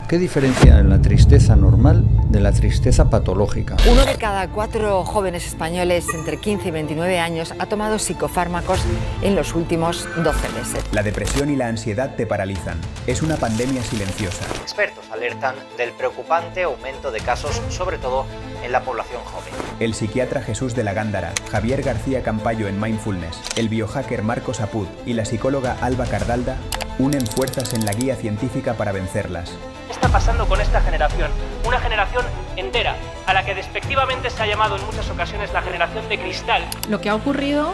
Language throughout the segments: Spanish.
¿Qué diferencia en la tristeza normal de la tristeza patológica? 1 de cada 4 jóvenes españoles entre 15 y 29 años ha tomado psicofármacos en los últimos 12 meses. La depresión y la ansiedad te paralizan. Es una pandemia silenciosa. Expertos alertan del preocupante aumento de casos, sobre todo en la población joven. El psiquiatra Jesús de la Gándara, Javier García Campayo en Mindfulness, el biohacker Marcos Apud y la psicóloga Alba Cardalda unen fuerzas en la guía científica para vencerlas. ¿Qué está pasando con esta generación? Una generación entera, a la que despectivamente se ha llamado en muchas ocasiones la generación de cristal. Lo que ha ocurrido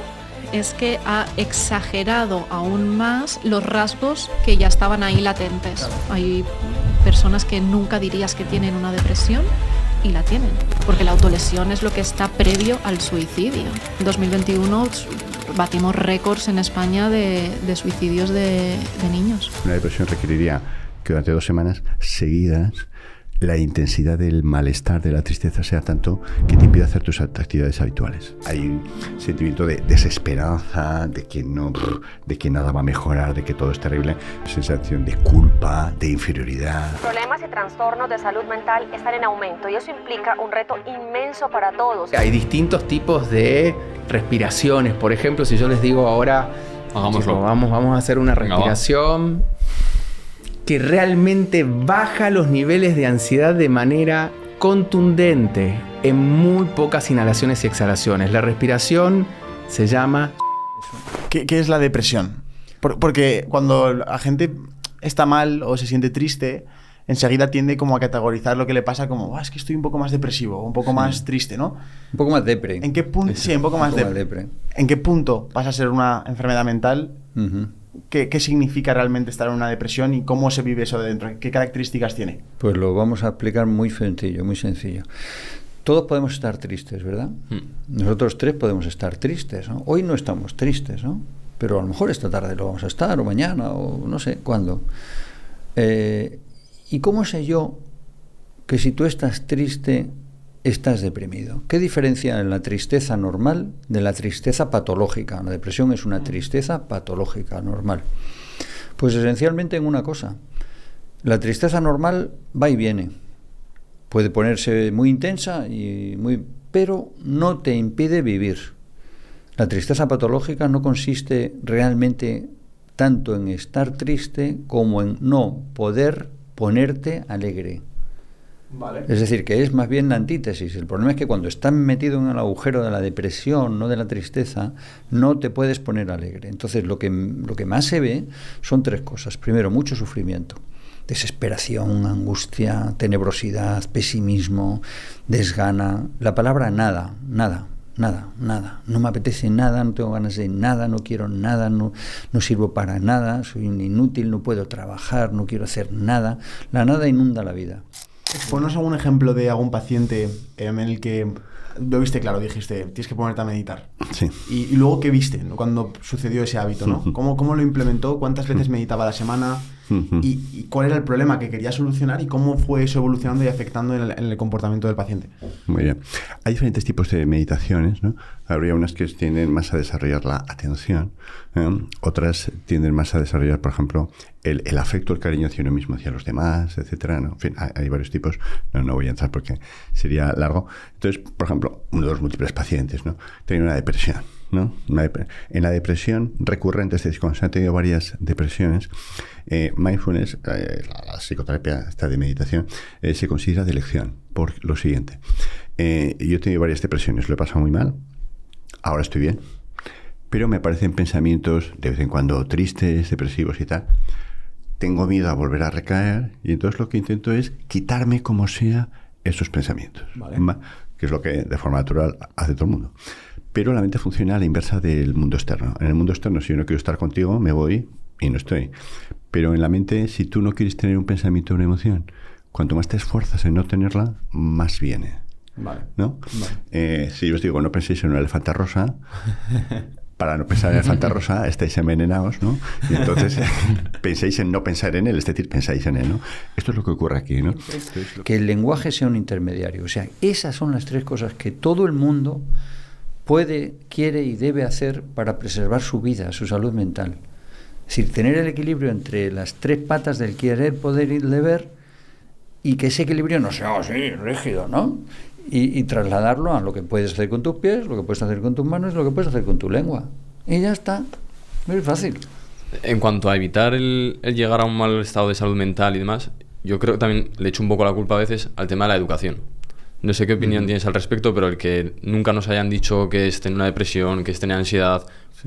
es que ha exagerado aún más los rasgos que ya estaban ahí latentes. Claro. Hay personas que nunca dirías que tienen una depresión y la tienen, porque la autolesión es lo que está previo al suicidio. En 2021 batimos récords en España de suicidios de niños. Una depresión requeriría que durante 2 semanas seguidas la intensidad del malestar, de la tristeza sea tanto que te impide hacer tus actividades habituales. Hay un sentimiento de desesperanza, de que nada va a mejorar, de que todo es terrible, sensación de culpa, de inferioridad. Problemas y trastornos de salud mental están en aumento y eso implica un reto inmenso para todos. Hay distintos tipos de respiraciones. Por ejemplo, si yo les digo ahora, vamos a hacer una respiración que realmente baja los niveles de ansiedad de manera contundente en muy pocas inhalaciones y exhalaciones. La respiración se llama... ¿Qué es la depresión? Porque cuando la gente está mal o se siente triste, enseguida tiende como a categorizar lo que le pasa como es que estoy un poco más depresivo, un poco más triste, ¿no? Un poco más depre. ¿En qué punto? Sí, un poco más depre. ¿En qué punto pasa a ser una enfermedad mental? ¿Qué significa realmente estar en una depresión y cómo se vive eso de dentro? ¿Qué características tiene? Pues lo vamos a explicar muy sencillo. Todos podemos estar tristes, ¿verdad? Nosotros 3 podemos estar tristes, ¿no? Hoy no estamos tristes, ¿no? Pero a lo mejor esta tarde lo vamos a estar, o mañana, o no sé cuándo. ¿Y cómo sé yo que si tú estás triste, estás deprimido? ¿Qué diferencia en la tristeza normal de la tristeza patológica? La depresión es una tristeza patológica normal. Pues esencialmente en una cosa. La tristeza normal va y viene. Puede ponerse muy intensa, pero no te impide vivir. La tristeza patológica no consiste realmente tanto en estar triste como en no poder ponerte alegre. Vale. Es decir, que es más bien la antítesis. El problema es que cuando estás metido en el agujero de la depresión, no de la tristeza, no te puedes poner alegre. Entonces lo que más se ve son 3 cosas. Primero, mucho sufrimiento, desesperación, angustia, tenebrosidad, pesimismo, desgana. La palabra nada. No me apetece nada, no tengo ganas de nada, no quiero nada, no sirvo para nada, soy un inútil, no puedo trabajar, no quiero hacer nada. La nada inunda la vida. Ponos algún ejemplo de algún paciente en el que lo viste claro, dijiste, tienes que ponerte a meditar. Sí. Y luego, ¿qué viste, ¿no? Cuando sucedió ese hábito, ¿no? ¿Cómo lo implementó? ¿Cuántas veces meditaba a la semana? ¿Y cuál era el problema que quería solucionar? ¿Y cómo fue eso evolucionando y afectando en el comportamiento del paciente? Muy bien. Hay diferentes tipos de meditaciones, ¿no? Habría unas que tienden más a desarrollar la atención, otras tienden más a desarrollar, por ejemplo, el afecto, el cariño hacia uno mismo, hacia los demás, etcétera, ¿no? En fin, hay varios tipos. No voy a entrar porque sería largo. Entonces, por ejemplo, uno de los múltiples pacientes, ¿no? Tiene una depresión, ¿no? En la depresión recurrente, es decir, cuando se han tenido varias depresiones, mindfulness, la psicoterapia esta de meditación, se considera de elección por lo siguiente. Yo he tenido varias depresiones, lo he pasado muy mal, ahora estoy bien, pero me aparecen pensamientos de vez en cuando tristes, depresivos y tal. Tengo miedo a volver a recaer y entonces lo que intento es quitarme como sea esos pensamientos, vale, que es lo que de forma natural hace todo el mundo. Pero la mente funciona a la inversa del mundo externo. En el mundo externo, si yo no quiero estar contigo, me voy y no estoy. Pero en la mente, si tú no quieres tener un pensamiento o una emoción, cuanto más te esfuerzas en no tenerla, más viene. Vale. ¿No? Vale. Si yo os digo, no penséis en una elefanta rosa, para no pensar en elefanta rosa, estáis envenenados, ¿no? Y entonces pensáis en no pensar en él, es decir, pensáis en él, ¿no? Esto es lo que ocurre aquí, ¿no? Que el lenguaje sea un intermediario. O sea, esas son las 3 cosas que todo el mundo puede, quiere y debe hacer para preservar su vida, su salud mental. Es decir, tener el equilibrio entre las 3 patas del querer, poder y deber y que ese equilibrio no sea así, rígido, ¿no? Y trasladarlo a lo que puedes hacer con tus pies, lo que puedes hacer con tus manos, lo que puedes hacer con tu lengua. Y ya está. Muy fácil. En cuanto a evitar el llegar a un mal estado de salud mental y demás, yo creo que también le echo un poco la culpa a veces al tema de la educación. No sé qué opinión tienes al respecto, pero el que nunca nos hayan dicho que esté en una depresión, que esté en ansiedad,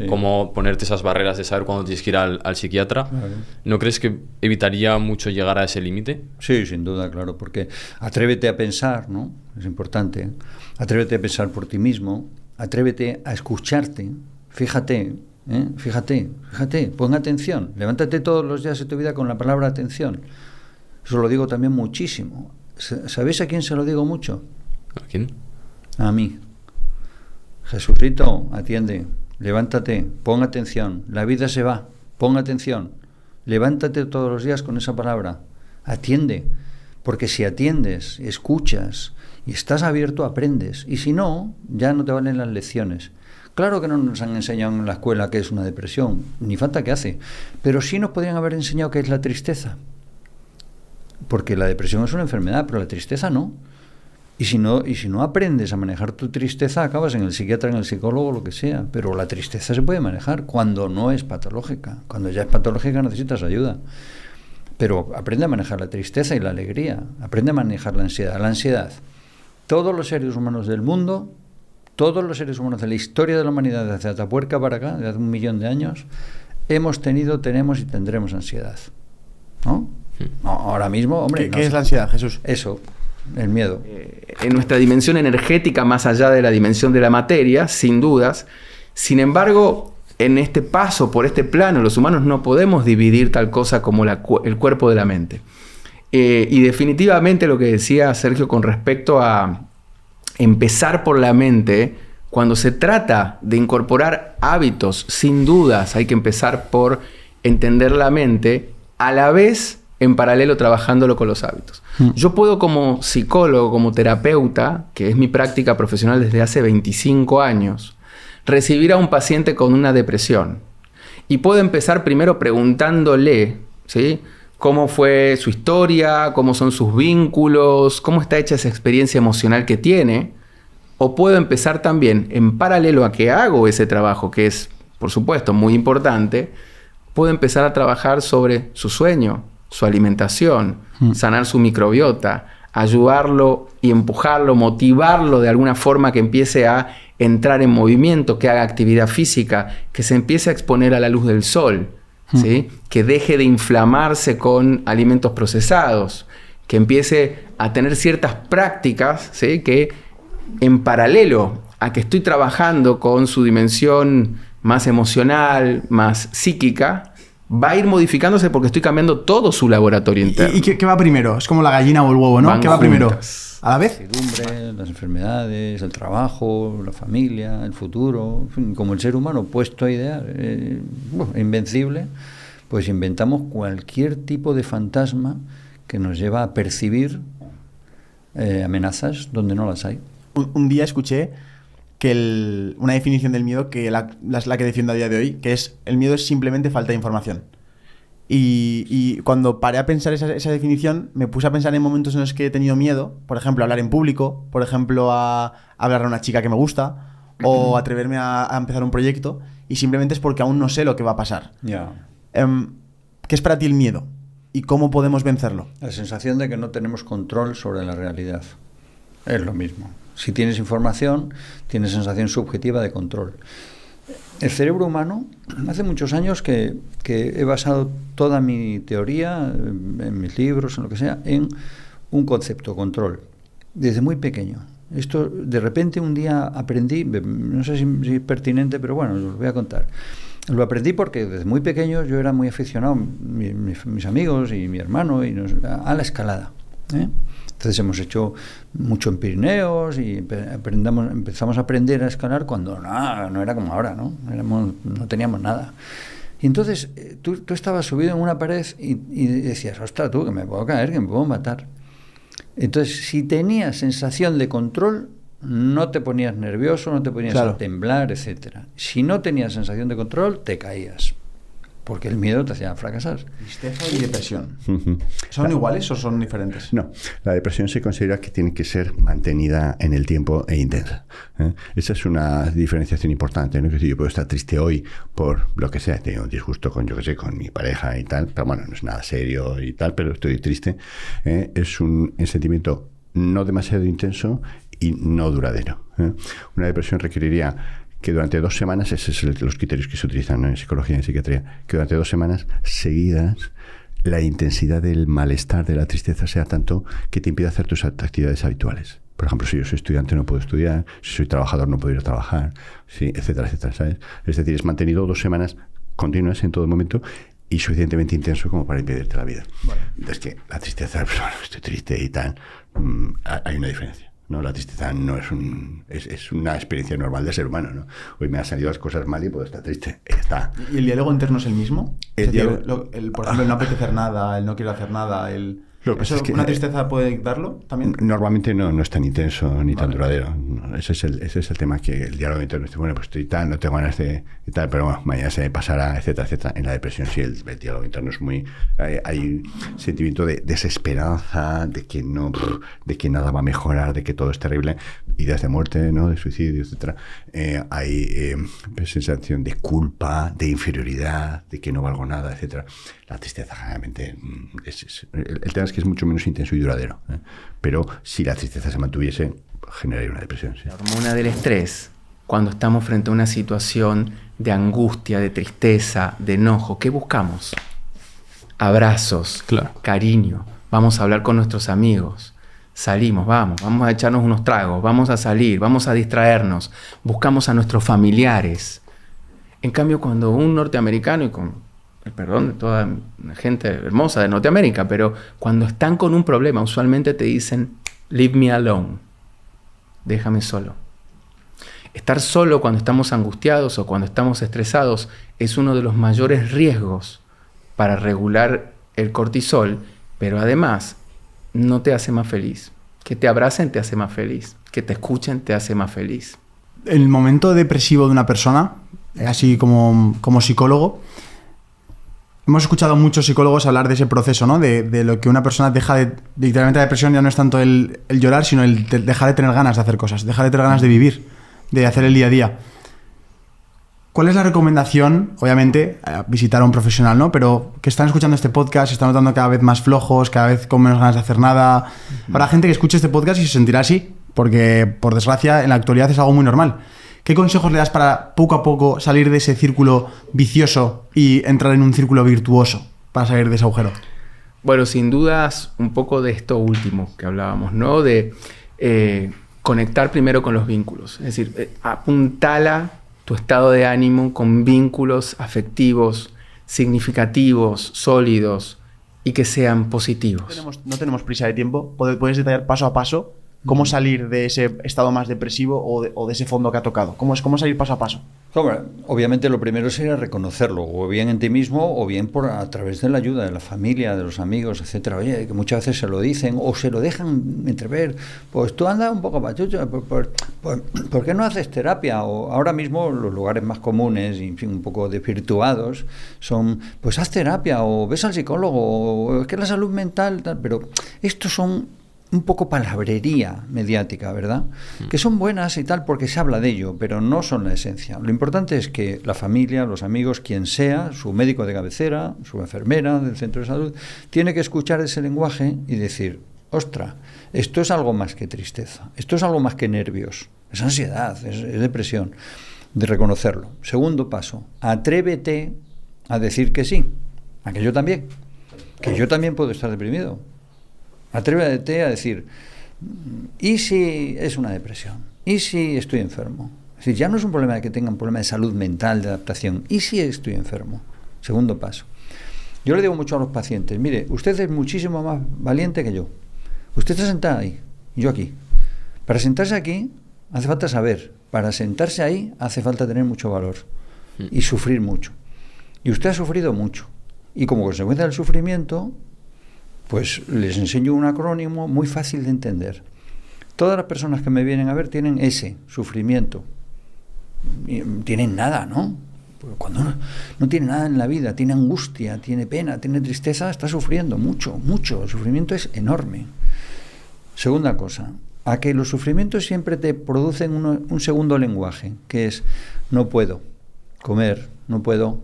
cómo ponerte esas barreras de saber cuándo tienes que ir al psiquiatra, claro. ¿No crees que evitaría mucho llegar a ese límite? Sí, sin duda, claro, porque atrévete a pensar, ¿no? Es importante. Atrévete a pensar por ti mismo, atrévete a escucharte, fíjate, fíjate, pon atención, levántate todos los días de tu vida con la palabra atención. Eso lo digo también muchísimo. ¿Sabéis a quién se lo digo mucho? ¿A quién? A mí. Jesucito, atiende, levántate, pon atención, la vida se va, pon atención, levántate todos los días con esa palabra, atiende, porque si atiendes, escuchas y estás abierto, aprendes, y si no, ya no te valen las lecciones. Claro que no nos han enseñado en la escuela qué es una depresión, ni falta que hace, pero sí nos podrían haber enseñado qué es la tristeza. Porque la depresión es una enfermedad, pero la tristeza no. Y si no aprendes a manejar tu tristeza, acabas en el psiquiatra, en el psicólogo, lo que sea. Pero la tristeza se puede manejar cuando no es patológica. Cuando ya es patológica necesitas ayuda. Pero aprende a manejar la tristeza y la alegría. Aprende a manejar la ansiedad. La ansiedad. Todos los seres humanos del mundo, todos los seres humanos de la historia de la humanidad, desde Atapuerca para acá, desde hace 1 millón de años, hemos tenido, tenemos y tendremos ansiedad. ¿No? No, ahora mismo, hombre... ¿Qué es la ansiedad, Jesús? Eso, el miedo. En nuestra dimensión energética, más allá de la dimensión de la materia, sin dudas. Sin embargo, en este paso por este plano, los humanos no podemos dividir tal cosa como el cuerpo de la mente. Y definitivamente lo que decía Sergio con respecto a empezar por la mente, cuando se trata de incorporar hábitos, sin dudas hay que empezar por entender la mente, a la vez en paralelo trabajándolo con los hábitos. Yo puedo, como psicólogo, como terapeuta, que es mi práctica profesional desde hace 25 años, recibir a un paciente con una depresión. Y puedo empezar primero preguntándole, ¿sí?, cómo fue su historia, cómo son sus vínculos, cómo está hecha esa experiencia emocional que tiene. O puedo empezar también, en paralelo a que hago ese trabajo, que es, por supuesto, muy importante, puedo empezar a trabajar sobre su sueño, su alimentación, sanar su microbiota, ayudarlo y empujarlo, motivarlo de alguna forma que empiece a entrar en movimiento, que haga actividad física, que se empiece a exponer a la luz del sol, ¿sí?, que deje de inflamarse con alimentos procesados, que empiece a tener ciertas prácticas, ¿sí?, que en paralelo a que estoy trabajando con su dimensión más emocional, más psíquica, va a ir modificándose porque estoy cambiando todo su laboratorio interno. ¿Y qué va primero? Es como la gallina o el huevo, ¿no? ¿Qué va primero? ¿A la vez? La incertidumbre, las enfermedades, el trabajo, la familia, el futuro, en fin, como el ser humano puesto a idear, invencible, pues inventamos cualquier tipo de fantasma que nos lleva a percibir amenazas donde no las hay. Un día escuché que una definición del miedo que la que defiendo a día de hoy, que es: el miedo es simplemente falta de información. Y cuando paré a pensar esa definición, me puse a pensar en momentos en los que he tenido miedo, por ejemplo, a hablar en público, por ejemplo, a hablar a una chica que me gusta, o atreverme a empezar un proyecto, y simplemente es porque aún no sé lo que va a pasar. ¿Qué es para ti el miedo? ¿Y cómo podemos vencerlo? La sensación de que no tenemos control sobre la realidad. Es lo mismo. Si tienes información, tienes sensación subjetiva de control. El cerebro humano, hace muchos años que he basado toda mi teoría, en mis libros, en lo que sea, en un concepto, control, desde muy pequeño. Esto, de repente, un día aprendí, no sé si es pertinente, pero bueno, os voy a contar. Lo aprendí porque desde muy pequeño yo era muy aficionado, mis amigos y mi hermano, a la escalada, Entonces hemos hecho mucho en Pirineos y empezamos a aprender a escalar cuando no era como ahora, ¿no? No teníamos nada. Y entonces tú estabas subido en una pared y decías: ostras, tú, que me puedo caer, que me puedo matar. Entonces, si tenías sensación de control, no te ponías nervioso, no te ponías a temblar, etcétera. Si no tenías sensación de control, te caías. porque el miedo te hacía fracasar. Tristeza y depresión. ¿Son iguales o son diferentes? No, la depresión se considera que tiene que ser mantenida en el tiempo e intensa. Esa es una diferenciación importante, ¿no? Que si yo puedo estar triste hoy por lo que sea, he tenido un disgusto con, yo qué sé, con mi pareja y tal, pero bueno, no es nada serio y tal, pero estoy triste. Es un sentimiento no demasiado intenso y no duradero. Una depresión requeriría que durante 2 semanas, esos son los criterios que se utilizan, ¿no?, en psicología y en psiquiatría, que durante 2 semanas seguidas la intensidad del malestar, de la tristeza, sea tanto que te impida hacer tus actividades habituales. Por ejemplo, si yo soy estudiante no puedo estudiar, si soy trabajador no puedo ir a trabajar, sí, etcétera, etcétera, ¿sabes? Es decir, es mantenido 2 semanas continuas en todo momento y suficientemente intenso como para impedirte la vida. Bueno. Entonces, que la tristeza, pues, bueno, estoy triste y tal, hay una diferencia. No, la tristeza no es una experiencia normal de ser humano, ¿no? Hoy me han salido las cosas mal y puedo estar triste. Está. ¿Y el diálogo interno es el mismo? Por ejemplo, el no apetecer nada, el no quiero hacer nada, ¿Eso, es que, ¿una tristeza puede darlo también? Normalmente no es tan intenso ni tan duradero. Ese es el tema, que el diálogo interno dice, bueno, pues estoy tal, no tengo ganas de y tal, pero bueno, mañana se me pasará, etcétera, etcétera. En la depresión sí, el diálogo interno es muy... Hay sentimiento de desesperanza, de que nada va a mejorar, de que todo es terrible, ideas de muerte, ¿no?, de suicidio, etcétera. Hay sensación de culpa, de inferioridad, de que no valgo nada, etcétera. La tristeza generalmente el tema es que es mucho menos intenso y duradero, pero si la tristeza se mantuviese, generaría una depresión. Sí. La hormona del estrés, cuando estamos frente a una situación de angustia, de tristeza, de enojo, ¿qué buscamos? Abrazos, cariño, vamos a hablar con nuestros amigos, salimos, vamos a echarnos unos tragos, vamos a salir, vamos a distraernos, buscamos a nuestros familiares. En cambio, cuando un norteamericano, y con el perdón de toda la gente hermosa de Norteamérica, pero cuando están con un problema, usualmente te dicen, leave me alone, déjame solo. Estar solo cuando estamos angustiados o cuando estamos estresados es uno de los mayores riesgos para regular el cortisol, pero además no te hace más feliz. Que te abracen te hace más feliz, que te escuchen te hace más feliz. El momento depresivo de una persona, así como psicólogo, hemos escuchado a muchos psicólogos hablar de ese proceso, ¿no? De lo que una persona deja de... Literalmente la depresión ya no es tanto el llorar, sino el dejar de tener ganas de hacer cosas, dejar de tener ganas de vivir, de hacer el día a día. ¿Cuál es la recomendación? Obviamente, visitar a un profesional, ¿no? Pero que están escuchando este podcast, se están notando cada vez más flojos, cada vez con menos ganas de hacer nada. Habrá gente que escuche este podcast y se sentirá así, porque, por desgracia, en la actualidad es algo muy normal. ¿Qué consejos le das para poco a poco salir de ese círculo vicioso y entrar en un círculo virtuoso para salir de ese agujero? Bueno, sin dudas, un poco de esto último que hablábamos, ¿no? De conectar primero con los vínculos. Es decir, apuntala tu estado de ánimo con vínculos afectivos, significativos, sólidos y que sean positivos. No tenemos prisa de tiempo. ¿Puedes detallar paso a paso cómo salir de ese estado más depresivo o de ese fondo que ha tocado? ¿Cómo salir paso a paso? Obviamente lo primero sería reconocerlo, o bien en ti mismo, o bien a través de la ayuda de la familia, de los amigos, etcétera. Oye, que muchas veces se lo dicen o se lo dejan entrever. Pues tú andas un poco pachucho, ¿por qué no haces terapia? O ahora mismo los lugares más comunes y un poco desvirtuados son, pues haz terapia, o ves al psicólogo, o es que la salud mental, tal. Pero estos son un poco palabrería mediática, ¿verdad? Que son buenas y tal porque se habla de ello, pero no son la esencia. Lo importante es que la familia, los amigos, quien sea, su médico de cabecera, su enfermera del centro de salud, tiene que escuchar ese lenguaje y decir, ostras, esto es algo más que tristeza, esto es algo más que nervios, es ansiedad, es depresión, de reconocerlo. Segundo paso, atrévete a decir que sí, a que yo también puedo estar deprimido. Atrévete a decir, ¿y si es una depresión? ¿Y si estoy enfermo? Es decir, ya no es un problema de que tenga un problema de salud mental, de adaptación. ¿Y si estoy enfermo? Segundo paso. Yo le digo mucho a los pacientes, mire, usted es muchísimo más valiente que yo. Usted está sentada ahí, y yo aquí. Para sentarse aquí hace falta saber. Para sentarse ahí hace falta tener mucho valor y sufrir mucho. Y usted ha sufrido mucho. Y como consecuencia del sufrimiento, pues les enseño un acrónimo muy fácil de entender. Todas las personas que me vienen a ver tienen ese sufrimiento. Tienen nada, ¿no? Porque cuando no tiene nada en la vida, tiene angustia, tiene pena, tiene tristeza, está sufriendo mucho, mucho. El sufrimiento es enorme. Segunda cosa, a que los sufrimientos siempre te producen un segundo lenguaje, que es no puedo comer, no puedo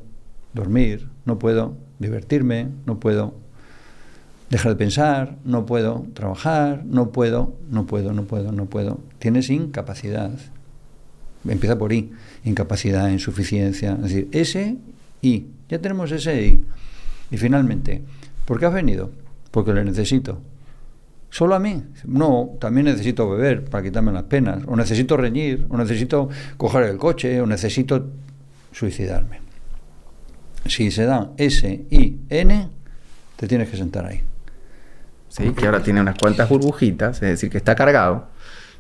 dormir, no puedo divertirme, no puedo dejar de pensar, no puedo trabajar, no puedo. Tienes incapacidad. Empieza por I, incapacidad, insuficiencia, es decir, S, I. Ya tenemos ese I. Y finalmente, ¿por qué has venido? Porque le necesito. ¿Solo a mí? No, también necesito beber para quitarme las penas, o necesito reñir, o necesito coger el coche, o necesito suicidarme. Si se dan S, I, N, te tienes que sentar ahí. Sí, que ahora tiene unas cuantas burbujitas, es decir, que está cargado.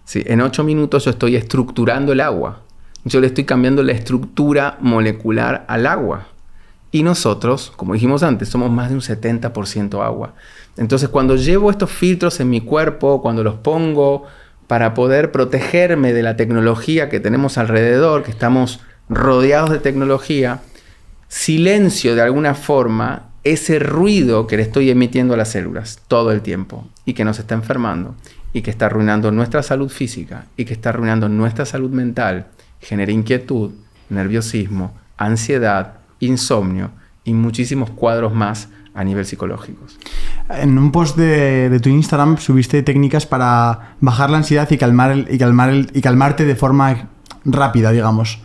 Sí, en 8 minutos yo estoy estructurando el agua. Yo le estoy cambiando la estructura molecular al agua. Y nosotros, como dijimos antes, somos más de un 70% agua. Entonces, cuando llevo estos filtros en mi cuerpo, cuando los pongo para poder protegerme de la tecnología que tenemos alrededor, que estamos rodeados de tecnología, silencio de alguna forma ese ruido que le estoy emitiendo a las células todo el tiempo y que nos está enfermando y que está arruinando nuestra salud física y que está arruinando nuestra salud mental, genera inquietud, nerviosismo, ansiedad, insomnio y muchísimos cuadros más a nivel psicológico. En un post de tu Instagram subiste técnicas para bajar la ansiedad y calmarte de forma rápida, digamos.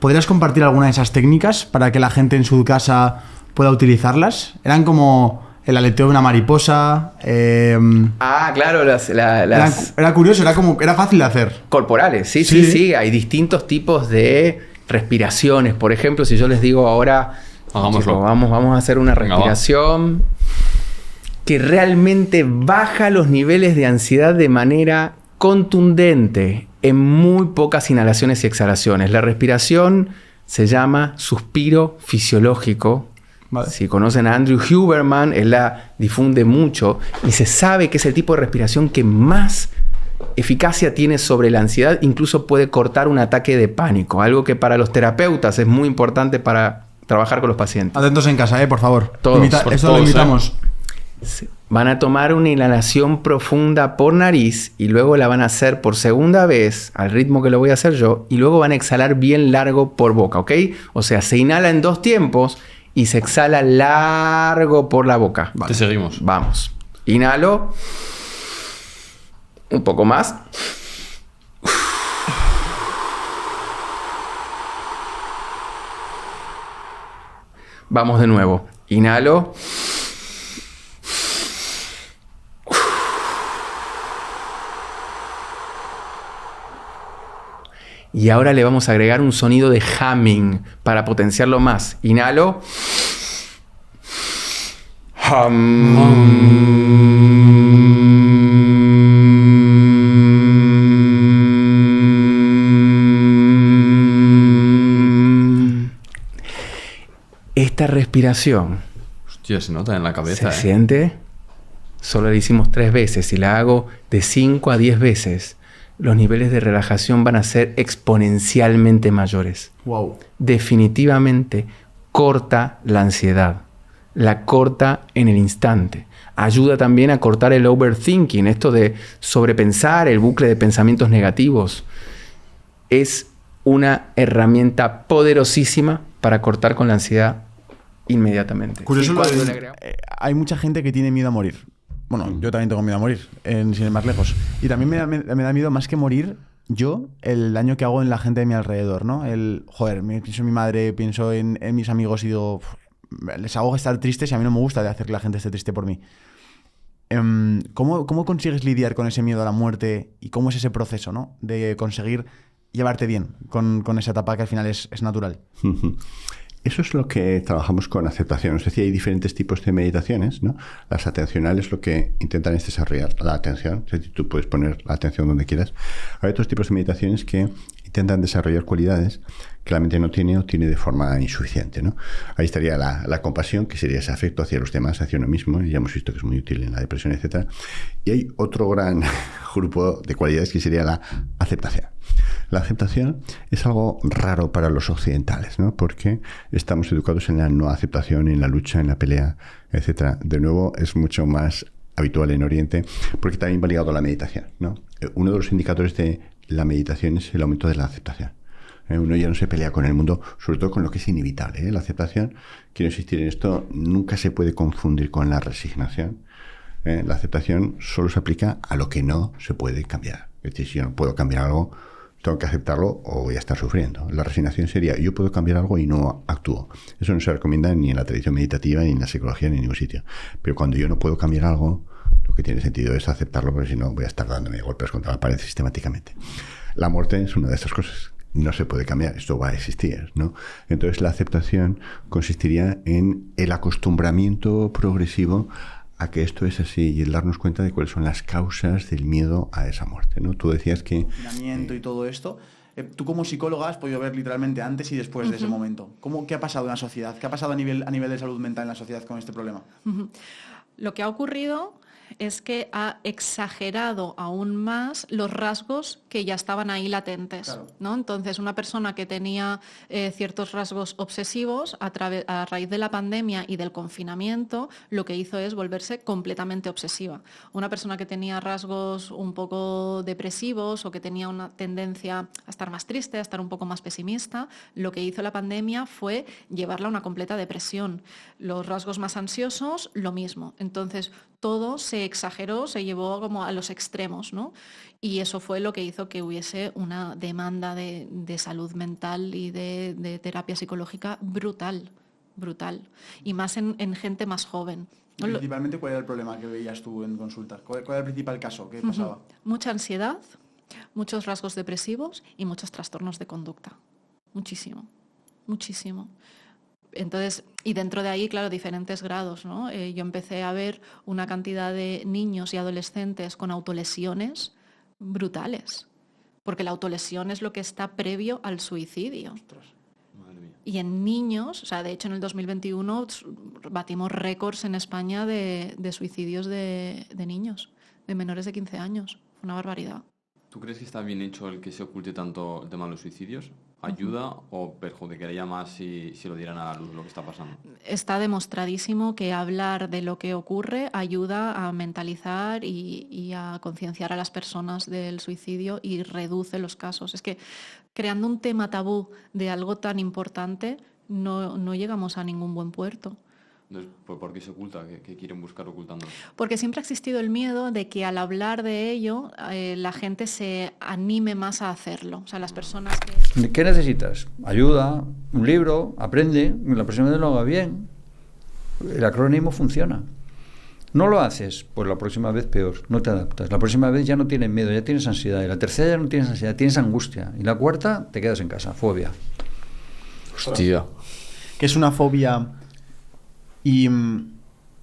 ¿Podrías compartir alguna de esas técnicas para que la gente en su casa pueda utilizarlas? Eran como el aleteo de una mariposa. Claro, era curioso, era fácil de hacer. Corporales, sí. Hay distintos tipos de respiraciones. Por ejemplo, si yo les digo ahora, hagámoslo. Vamos a hacer una respiración que realmente baja los niveles de ansiedad de manera contundente en muy pocas inhalaciones y exhalaciones. La respiración se llama suspiro fisiológico. Vale. Si conocen a Andrew Huberman, él la difunde mucho y se sabe que es el tipo de respiración que más eficacia tiene sobre la ansiedad, incluso puede cortar un ataque de pánico, algo que para los terapeutas es muy importante para trabajar con los pacientes. Atentos en casa, por favor. Eso lo invitamos. Van a tomar una inhalación profunda por nariz y luego la van a hacer por segunda vez al ritmo que lo voy a hacer yo y luego van a exhalar bien largo por boca, ¿ok? O sea, se inhala en 2 tiempos y se exhala largo por la boca. Vale. Te seguimos. Vamos. Inhalo. Un poco más. Vamos de nuevo. Inhalo. Y ahora le vamos a agregar un sonido de humming para potenciarlo más. Inhalo. Esta respiración. Hostia, se nota en la cabeza. ¿Se siente? Solo la hicimos 3 veces. Si la hago de 5 a 10 veces, los niveles de relajación van a ser exponencialmente mayores. Wow. Definitivamente corta la ansiedad. La corta en el instante. Ayuda también a cortar el overthinking, esto de sobrepensar, el bucle de pensamientos negativos. Es una herramienta poderosísima para cortar con la ansiedad inmediatamente. Curioso, hay mucha gente que tiene miedo a morir. Bueno, yo también tengo miedo a morir, sin ir más lejos. Y también me da miedo, más que morir, el daño que hago en la gente de mi alrededor, ¿no? Pienso en mi madre, pienso en mis amigos y digo, les hago estar tristes y a mí no me gusta de hacer que la gente esté triste por mí. ¿Cómo consigues lidiar con ese miedo a la muerte y cómo es ese proceso, ¿no? De conseguir llevarte bien con esa etapa que al final es natural? Eso es lo que trabajamos con aceptación. Es decir, hay diferentes tipos de meditaciones, ¿no? Las atencionales lo que intentan es desarrollar la atención. Es decir, tú puedes poner la atención donde quieras. Hay otros tipos de meditaciones que intentan desarrollar cualidades que la mente no tiene o tiene de forma insuficiente, ¿no? Ahí estaría la compasión, que sería ese afecto hacia los demás, hacia uno mismo. Y ya hemos visto que es muy útil en la depresión, etc. Y hay otro gran grupo de cualidades que sería la aceptación. La aceptación es algo raro para los occidentales, ¿no? Porque estamos educados en la no aceptación, en la lucha, en la pelea, etcétera. De nuevo, es mucho más habitual en Oriente, porque también va ligado a la meditación, ¿no? Uno de los indicadores de la meditación es el aumento de la aceptación. Uno ya no se pelea con el mundo, sobre todo con lo que es inevitable. La aceptación, quiero insistir en esto, nunca se puede confundir con la resignación. La aceptación solo se aplica a lo que no se puede cambiar. Es decir, si yo no puedo cambiar algo, tengo que aceptarlo o voy a estar sufriendo. La resignación sería, yo puedo cambiar algo y no actúo. Eso no se recomienda ni en la tradición meditativa, ni en la psicología, ni en ningún sitio. Pero cuando yo no puedo cambiar algo, lo que tiene sentido es aceptarlo, porque si no voy a estar dándome golpes contra la pared sistemáticamente. La muerte es una de estas cosas. No se puede cambiar, esto va a existir, ¿no? Entonces la aceptación consistiría en el acostumbramiento progresivo a que esto es así y el darnos cuenta de cuáles son las causas del miedo a esa muerte, ¿no? Tú decías que... Confinamiento y todo esto. Tú como psicóloga has podido ver literalmente antes y después de ese momento. ¿Qué ha pasado en la sociedad? ¿Qué ha pasado a nivel de salud mental en la sociedad con este problema? Lo que ha ocurrido es que ha exagerado aún más los rasgos que ya estaban ahí latentes, claro, ¿no? Entonces, una persona que tenía ciertos rasgos obsesivos a raíz de la pandemia y del confinamiento, lo que hizo es volverse completamente obsesiva. Una persona que tenía rasgos un poco depresivos o que tenía una tendencia a estar más triste, a estar un poco más pesimista, lo que hizo la pandemia fue llevarla a una completa depresión. Los rasgos más ansiosos, lo mismo. Entonces, todo se exageró, se llevó como a los extremos, ¿no? Y eso fue lo que hizo que hubiese una demanda de salud mental y de terapia psicológica brutal. Y más en gente más joven. Principalmente, ¿cuál era el problema que veías tú en consultas? ¿Cuál era el principal caso que pasaba? Mucha ansiedad, muchos rasgos depresivos y muchos trastornos de conducta. Muchísimo. Entonces, y dentro de ahí, claro, diferentes grados, ¿no? Yo empecé a ver una cantidad de niños y adolescentes con autolesiones brutales, porque la autolesión es lo que está previo al suicidio. Ostras, madre mía. Y en niños, o sea, de hecho en el 2021 batimos récords en España de suicidios de niños, de menores de 15 años. Fue una barbaridad. ¿Tú crees que está bien hecho el que se oculte tanto el tema de los suicidios? ¿Ayuda o perjudicaría más si lo dieran a la luz lo que está pasando? Está demostradísimo que hablar de lo que ocurre ayuda a mentalizar y a concienciar a las personas del suicidio y reduce los casos. Es que creando un tema tabú de algo tan importante no llegamos a ningún buen puerto. Entonces, ¿por qué se oculta? ¿Qué quieren buscar ocultándolo? Porque siempre ha existido el miedo de que al hablar de ello la gente se anime más a hacerlo. O sea, las personas que... ¿Qué necesitas? Ayuda, un libro, aprende, y la próxima vez lo haga bien. El acrónimo funciona. No lo haces, pues la próxima vez peor, no te adaptas. La próxima vez ya no tienes miedo, ya tienes ansiedad. Y la tercera ya no tienes ansiedad, tienes angustia. Y la cuarta, te quedas en casa, fobia. Hostia. ¿Qué es una fobia? Y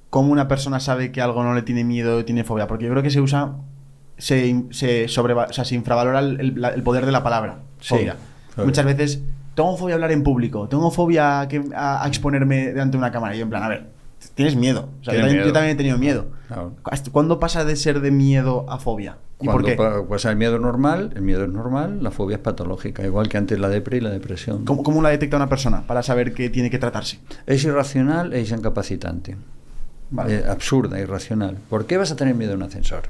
cómo una persona sabe que algo no le tiene miedo o tiene fobia, porque yo creo que se infravalora el poder de la palabra, fobia. Sí, muchas veces, tengo fobia a hablar en público, tengo fobia a exponerme delante de una cámara, y yo en plan, a ver, tienes miedo. O sea, yo también he tenido miedo. Claro. ¿Cuándo pasa de ser de miedo a fobia? ¿Y por qué? Pues el miedo es normal, la fobia es patológica, igual que antes la depresión y la depresión. ¿Cómo la detecta una persona para saber que tiene que tratarse? Es irracional e incapacitante. Vale. Absurda, irracional. ¿Por qué vas a tener miedo a un ascensor?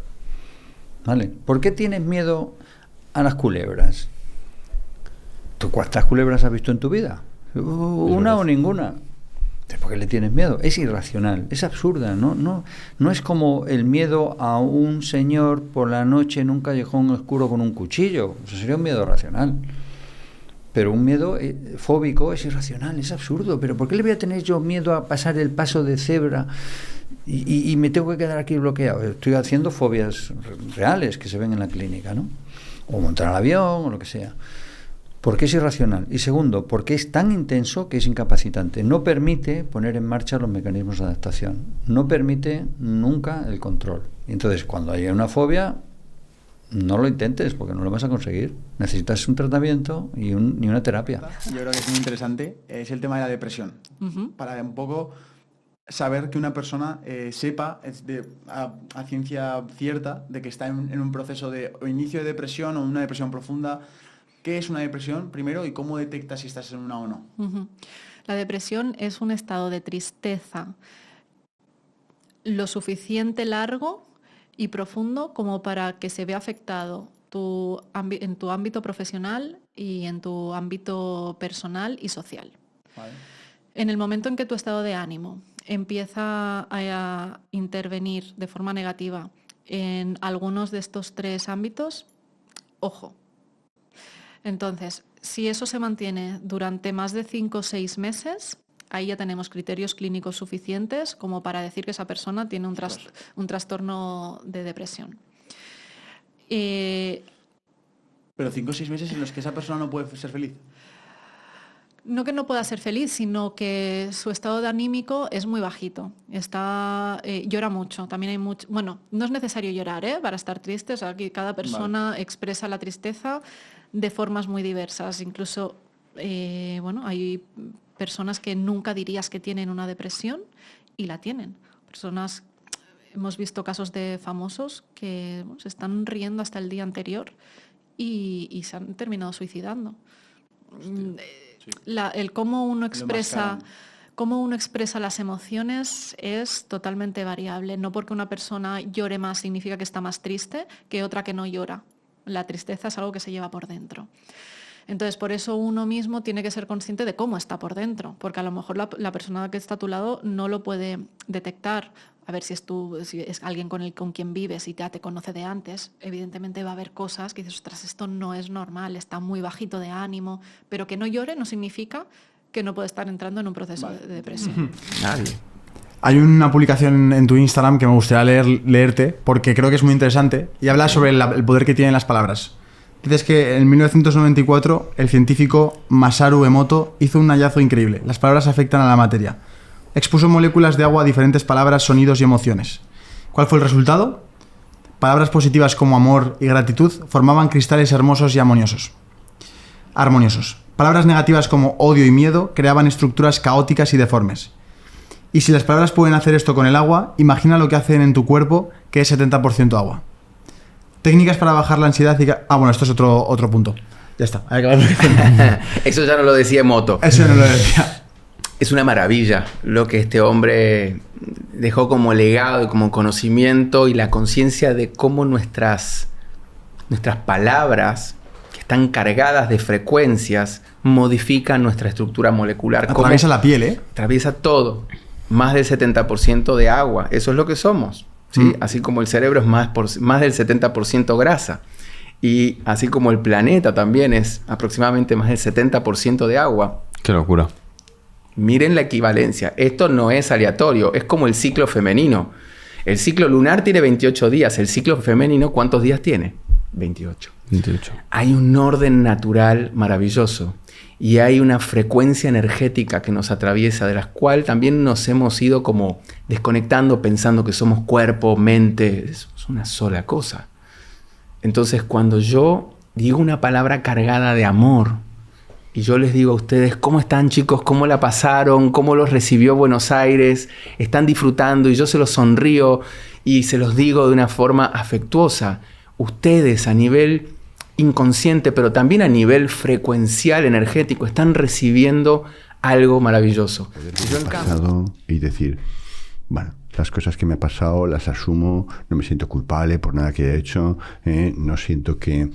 ¿Vale? ¿Por qué tienes miedo a las culebras? ¿Tú cuántas culebras has visto en tu vida? ¿Una o ninguna? ¿Por qué le tienes miedo? Es irracional, es absurda, no es como el miedo a un señor por la noche en un callejón oscuro con un cuchillo. Eso sería un miedo racional. Pero un miedo fóbico es irracional, es absurdo. ¿Pero por qué le voy a tener yo miedo a pasar el paso de cebra y me tengo que quedar aquí bloqueado? Estoy haciendo fobias reales que se ven en la clínica, ¿no? O montar al avión o lo que sea. ¿Por qué es irracional? Y segundo, porque es tan intenso que es incapacitante. No permite poner en marcha los mecanismos de adaptación. No permite nunca el control. Y entonces, cuando haya una fobia, no lo intentes porque no lo vas a conseguir. Necesitas un tratamiento y una terapia. Yo creo que es muy interesante. Es el tema de la depresión. Para un poco saber que una persona sepa a ciencia cierta de que está en un proceso de o inicio de depresión o una depresión profunda. ¿Qué es una depresión primero y cómo detectas si estás en una o no? La depresión es un estado de tristeza lo suficiente largo y profundo como para que se vea afectado en tu ámbito profesional y en tu ámbito personal y social. Vale. En el momento en que tu estado de ánimo empieza a intervenir de forma negativa en algunos de estos 3 ámbitos, ojo. Entonces, si eso se mantiene durante más de 5 o 6 meses, ahí ya tenemos criterios clínicos suficientes como para decir que esa persona tiene un trastorno de depresión. Pero 5 o 6 meses en los que esa persona no puede ser feliz. No que no pueda ser feliz, sino que su estado de anímico es muy bajito. Llora mucho. También hay mucho. Bueno, no es necesario llorar, para estar triste. O sea, que cada persona expresa la tristeza de formas muy diversas. Incluso, hay personas que nunca dirías que tienen una depresión y la tienen. Hemos visto casos de famosos que se están riendo hasta el día anterior y se han terminado suicidando. El cómo uno expresa las emociones es totalmente variable. No porque una persona llore más significa que está más triste que otra que no llora. La tristeza es algo que se lleva por dentro. Entonces, por eso uno mismo tiene que ser consciente de cómo está por dentro, porque a lo mejor la persona que está a tu lado no lo puede detectar. A ver, si es alguien con quien vives y ya te conoce de antes, evidentemente va a haber cosas que dices, ostras, esto no es normal, está muy bajito de ánimo, pero que no llore no significa que no puede estar entrando en un proceso de depresión. Nadie. Hay una publicación en tu Instagram que me gustaría leerte porque creo que es muy interesante y habla sobre el poder que tienen las palabras. Dices que en 1994 el científico Masaru Emoto hizo un hallazgo increíble. Las palabras afectan a la materia. Expuso moléculas de agua a diferentes palabras, sonidos y emociones. ¿Cuál fue el resultado? Palabras positivas como amor y gratitud formaban cristales hermosos y armoniosos. Palabras negativas como odio y miedo creaban estructuras caóticas y deformes. Y si las palabras pueden hacer esto con el agua, imagina lo que hacen en tu cuerpo, que es 70% agua. Técnicas para bajar la ansiedad y... esto es otro punto. Ya está. Eso ya no lo decía Emoto. Eso no lo decía. Es una maravilla lo que este hombre dejó como legado y como conocimiento y la conciencia de cómo nuestras palabras, que están cargadas de frecuencias, modifican nuestra estructura molecular. Atraviesa la piel, Atraviesa todo. Más del 70% de agua. Eso es lo que somos. ¿Sí? Así como el cerebro es más del 70% grasa. Y así como el planeta también es aproximadamente más del 70% de agua. ¡Qué locura! Miren la equivalencia. Esto no es aleatorio. Es como el ciclo femenino. El ciclo lunar tiene 28 días. El ciclo femenino, ¿cuántos días tiene? 28. Hay un orden natural maravilloso. Y hay una frecuencia energética que nos atraviesa, de la cual también nos hemos ido como desconectando, pensando que somos cuerpo, mente. Es una sola cosa. Entonces, cuando yo digo una palabra cargada de amor, y yo les digo a ustedes, ¿cómo están, chicos? ¿Cómo la pasaron? ¿Cómo los recibió Buenos Aires? ¿Están disfrutando? Y yo se los sonrío y se los digo de una forma afectuosa. Ustedes a nivel inconsciente, pero también a nivel frecuencial, energético, están recibiendo algo maravilloso. Y decir, bueno, las cosas que me ha pasado las asumo, no me siento culpable por nada que he hecho, no siento que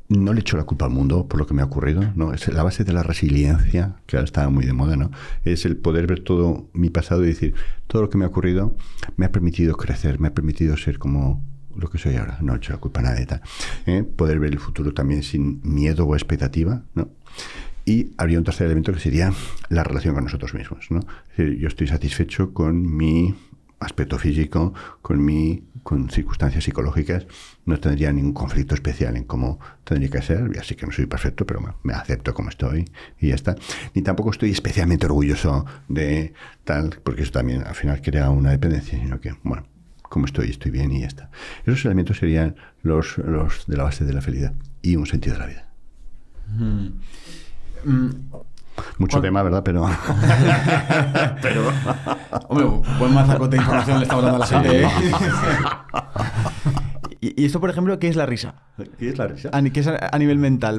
no le echo la culpa al mundo por lo que me ha ocurrido, ¿no? Es la base de la resiliencia, que ahora está muy de moda, ¿no? Es el poder ver todo mi pasado y decir, todo lo que me ha ocurrido me ha permitido crecer, me ha permitido ser como lo que soy ahora, no echo la culpa a nadie, tal. Poder ver el futuro también sin miedo o expectativa, ¿no? Y habría un tercer elemento que sería la relación con nosotros mismos, ¿no? Es decir, yo estoy satisfecho con mi aspecto físico, con circunstancias psicológicas, no tendría ningún conflicto especial en cómo tendría que ser, ya sé que no soy perfecto, pero me acepto como estoy y ya está. Ni tampoco estoy especialmente orgulloso de tal, porque eso también al final crea una dependencia, sino que, bueno, como estoy bien y ya está. Esos elementos serían los de la base de la felicidad y un sentido de la vida. Mucho tema, ¿verdad? Pero... Hombre, buen mazacote de información le estamos dando a la gente, ¿Y esto, por ejemplo, qué es la risa? ¿Qué es la risa? ¿Qué es a nivel mental?